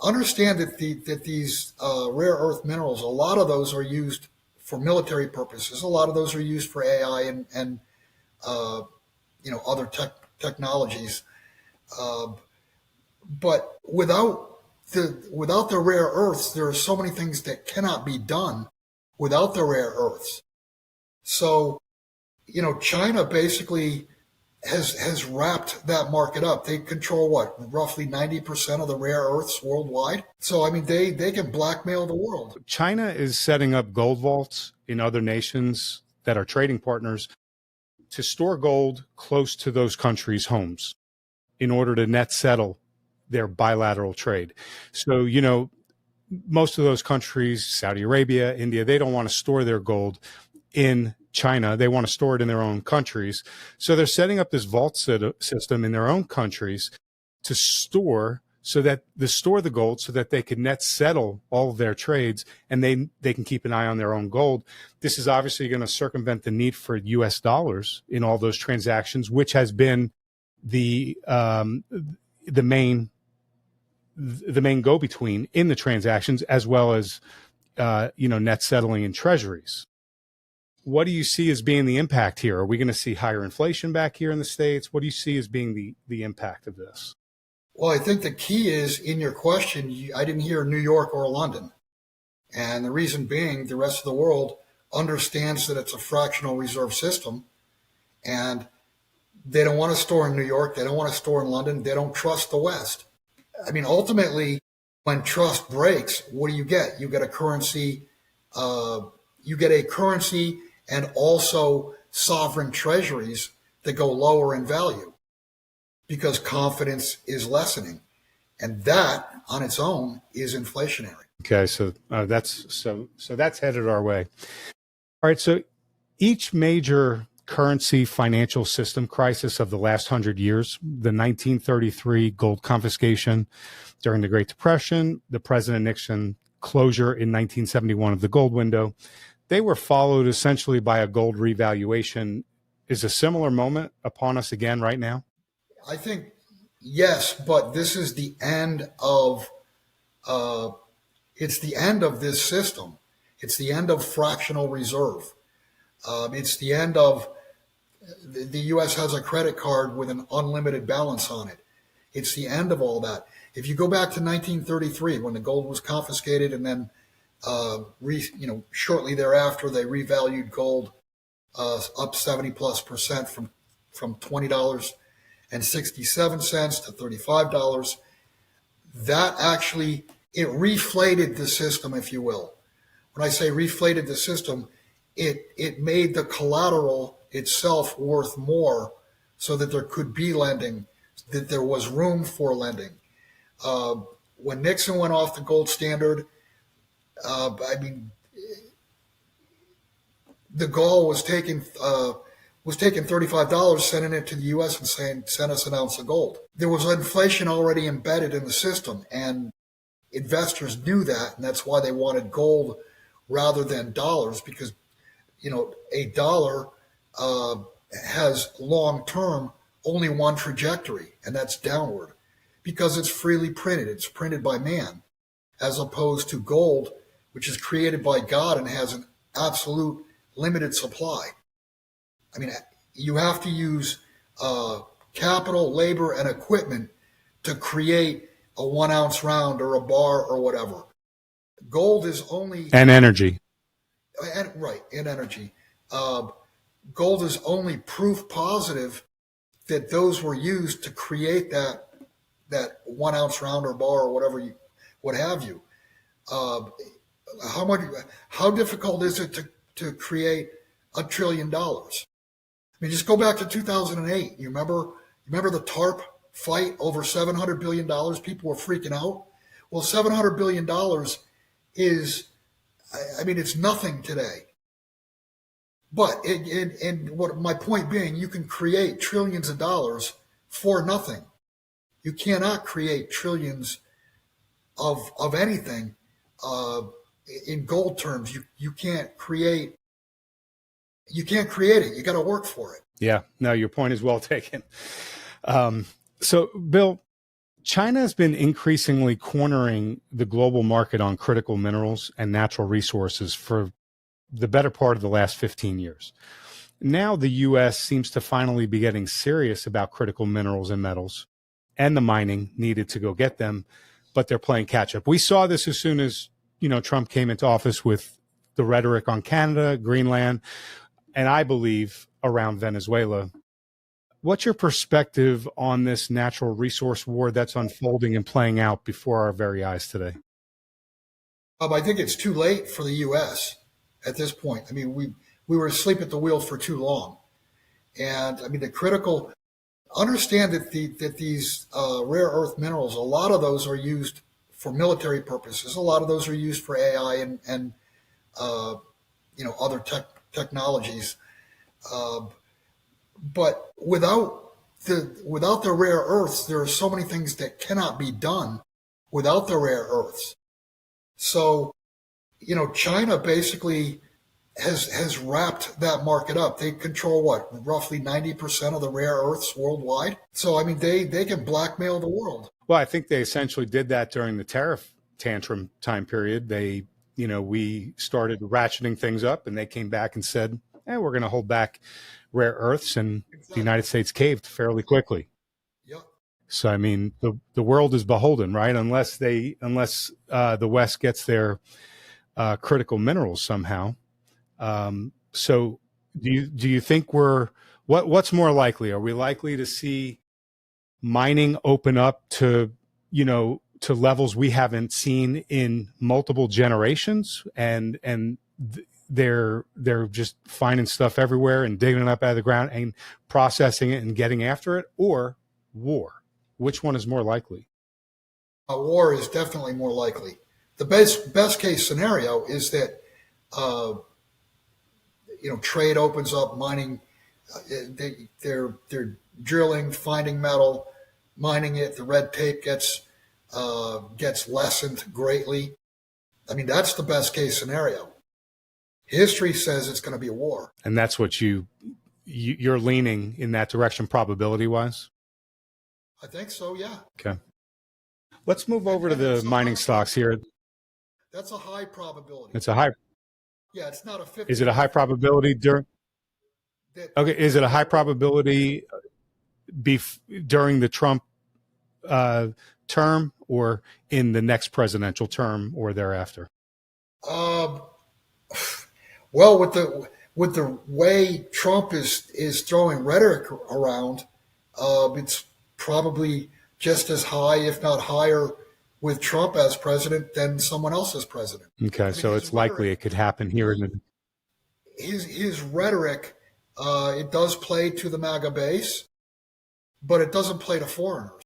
understand that these rare earth minerals, a lot of those are used for military purposes. A lot of those are used for AI and other technologies. Uh, but without the rare earths, there are so many things that cannot be done without the rare earths. So, China basically has wrapped that market up. They control what, roughly 90% of the rare earths worldwide. So, I mean, they can blackmail the world. China is setting up gold vaults in other nations that are trading partners to store gold close to those countries' homes in order to net settle their bilateral trade. So, most of those countries, Saudi Arabia, India, they don't want to store their gold in China. They want to store it in their own countries. So they're setting up this vault system in their own countries to store the gold so that they can net settle all of their trades, and they can keep an eye on their own gold. This is obviously going to circumvent the need for US dollars in all those transactions, which has been the main go-between in the transactions, as well as net settling in treasuries. What do you see as being the impact here? Are we going to see higher inflation back here in the States? What do you see as being the impact of this? Well, I think the key is in your question, I didn't hear New York or London. And the reason being, the rest of the world understands that it's a fractional reserve system, and they don't want to store in New York. They don't want to store in London. They don't trust the West. I mean, ultimately, when trust breaks, what do you get? You get a currency. And also sovereign treasuries that go lower in value because confidence is lessening. And that on its own is inflationary. Okay, so that's headed our way. All right, so each major currency financial system crisis of the last 100 years, the 1933 gold confiscation during the Great Depression, the President Nixon closure in 1971 of the gold window, they were followed essentially by a gold revaluation. Is a similar moment upon us again right now? I think yes, but this is the end of it's the end of this system. It's the end of fractional reserve. It's the end of the U.S. has a credit card with an unlimited balance on it. It's the end of all that. If you go back to 1933, when the gold was confiscated, and then shortly thereafter, they revalued gold up 70+% from $20.67 to $35. That actually, it reflated the system, if you will. When I say reflated the system, it made the collateral itself worth more so that there could be lending, that there was room for lending. When Nixon went off the gold standard, the Gaul was taking $35, sending it to the U.S. and saying, send us an ounce of gold. There was inflation already embedded in the system, and investors knew that, and that's why they wanted gold rather than dollars, because a dollar has long-term only one trajectory, and that's downward, because it's freely printed. It's printed by man, as opposed to gold, which is created by God and has an absolute limited supply. I mean, you have to use capital, labor, and equipment to create a 1 ounce round or a bar or whatever. Gold is only... And energy. And energy. Gold is only proof positive that those were used to create that 1 ounce round or bar or whatever what have you. How difficult is it to create $1 trillion? I mean, just go back to 2008. You remember the TARP fight over $700 billion? People were freaking out. Well, $700 billion is, it's nothing today. But what my point being, you can create trillions of dollars for nothing. You cannot create trillions of anything in gold terms. You can't create it. You got to work for it. Yeah, no, your point is well taken. So, Bill, China has been increasingly cornering the global market on critical minerals and natural resources for the better part of the last 15 years. Now the U.S. seems to finally be getting serious about critical minerals and metals and the mining needed to go get them, but they're playing catch up. We saw this as soon as, Trump came into office with the rhetoric on Canada, Greenland, and I believe around Venezuela. What's your perspective on this natural resource war that's unfolding and playing out before our very eyes today? I think it's too late for the U.S. at this point. I mean, we were asleep at the wheel for too long. And I mean, understand that these rare earth minerals, a lot of those are used for military purposes. A lot of those are used for AI and other technologies. But without the rare earths, there are so many things that cannot be done without the rare earths. So, China basically has wrapped that market up. They control roughly 90% of the rare earths worldwide. So, I mean, they can blackmail the world. Well, I think they essentially did that during the tariff tantrum time period. We started ratcheting things up and they came back and said, we're going to hold back rare earths, and exactly. The United States caved fairly quickly. Yep. So, I mean, the world is beholden, right? Unless the West gets their critical minerals somehow. So do you think what's more likely? Are we likely to see mining open up to levels we haven't seen in multiple generations, and they're just finding stuff everywhere and digging it up out of the ground and processing it and getting after it, or war? Which one is more likely? War is definitely more likely. The best case scenario is that trade opens up, mining. They're drilling, finding metal, mining it. The red tape gets lessened greatly. I mean, that's the best case scenario. History says it's going to be a war, and that's what you're leaning in that direction, probability wise. I think so. Yeah. Okay. Let's move over to the mining stocks here. That's a high probability. It's a high. Yeah, it's not a 50. Is it a high probability during? Okay, is it a high probability during the Trump term, or in the next presidential term, or thereafter? Well, with the way Trump is throwing rhetoric around, it's probably just as high, if not higher, with Trump as president than someone else as president. Okay, so it's likely it could happen here. His rhetoric, it does play to the MAGA base, but it doesn't play to foreigners.